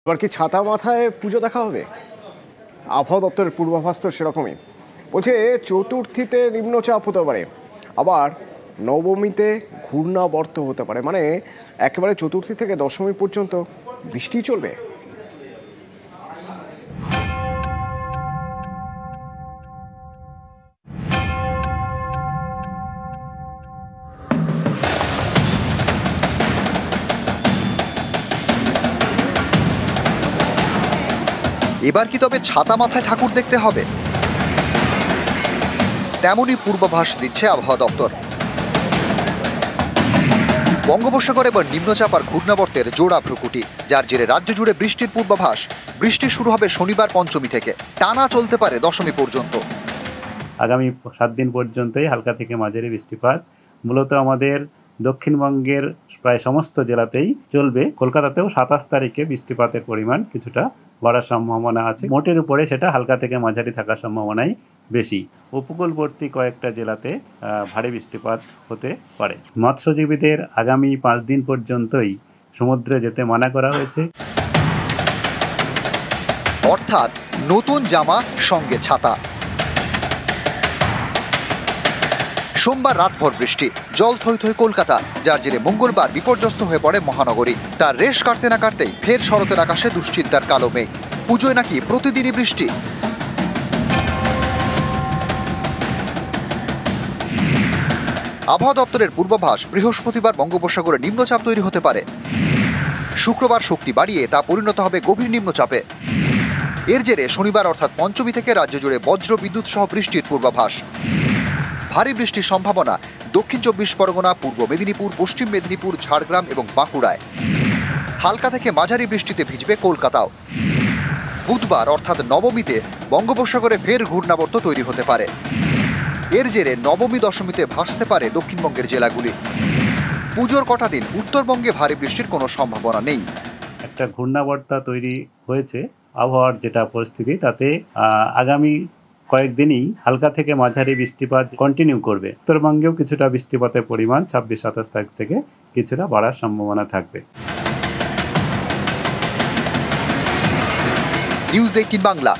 এবার কি ছাতা মাথায় পুজো দেখা হবে? আবহাওয়া দপ্তরের পূর্বাভাস তো সেরকমই বলছে। চতুর্থীতে নিম্নচাপ হতে পারে, আবার নবমীতে ঘূর্ণাবর্ত হতে পারে। মানে একেবারে চতুর্থী থেকে দশমী পর্যন্ত বৃষ্টি চলবে। এবার কি তবে ছাতা মাথায় ঠাকুর দেখতে হবে? তেমনই পূর্বাভাস দিচ্ছে আবহাওয়া দপ্তর। বঙ্গোপসাগরে এবার নিম্নচাপ আর ঘূর্ণাবর্তের জোড়া ভ্রুকুটি, যার জেরে রাজ্য জুড়ে বৃষ্টির পূর্বাভাস। বৃষ্টি শুরু হবে শনিবার পঞ্চমী থেকে, টানা চলতে পারে দশমী পর্যন্ত। আগামী 7 দিন পর্যন্তই হালকা থেকে মাঝারি বৃষ্টিপাত মূলত আমাদের দক্ষিণবঙ্গের প্রায় সমস্ত জেলাতেই চলবে। কলকাতাতেও 27 তারিখে বৃষ্টিপাতের পরিমাণ কিছুটা বাড়ার সম্ভাবনা আছে। মোটের উপরে সেটা হালকা থেকে মাঝারি থাকার সম্ভাবনাই বেশি। উপকূলবর্তী কয়েকটা জেলাতে ভারী বৃষ্টিপাত হতে পারে। মৎস্যজীবীদের আগামী 5 দিন পর্যন্তই সমুদ্রে যেতে মানা করা হয়েছে। অর্থাৎ নতুন জামা সঙ্গে ছাতা। সোমবার রাতভর বৃষ্টি, জল থই থই কলকাতা, যার জেরে মঙ্গলবার বিপর্যস্ত হয়ে পড়ে মহানগরী। তার রেশ কাটতে না কাটতেই ফের শরতের আকাশে দুশ্চিন্তার কালো মেঘ। পুজোয় নাকি প্রতিদিনই বৃষ্টি। আবহাওয়া দপ্তরের পূর্বাভাস, বৃহস্পতিবার বঙ্গোপসাগরে নিম্নচাপ তৈরি হতে পারে। শুক্রবার শক্তি বাড়িয়ে তা পরিণত হবে গভীর নিম্নচাপে। এর জেরে শনিবার অর্থাৎ পঞ্চমী থেকে রাজ্য জুড়ে বজ্র বিদ্যুৎ সহ বৃষ্টির পূর্বাভাস। ভারী বৃষ্টির সম্ভাবনা দক্ষিণ 24 পরগনা, পূর্ব মেদিনীপুর, পশ্চিম মেদিনীপুর, ঝাড়গ্রাম এবং বাঁকুড়ায়। হালকা থেকে মাঝারি বৃষ্টিতে ভিজবে কলকাতাও। বুধবার অর্থাৎ নবমীতে বঙ্গোপসাগরে ফের ঘূর্ণাবর্ত তৈরি হতে পারে। এর জেরে নবমী দশমীতে ভাসতে পারে দক্ষিণবঙ্গের জেলাগুলি। পুজোর কটা দিন উত্তরবঙ্গে ভারী বৃষ্টির কোনো সম্ভাবনা নেই। একটা ঘূর্ণাবর্ত তৈরি হয়েছে। আবহাওয়ার যেটা পরিস্থিতি, তাতে আগামী কয়েকদিনই হালকা থেকে মাঝারি বৃষ্টিপাত কন্টিনিউ করবে। উত্তরবঙ্গেও কিছুটা বৃষ্টিপাতের পরিমাণ 26-27 তারিখ থেকে কিছুটা বাড়ার সম্ভাবনা থাকবে। নিউজ 18 বাংলা।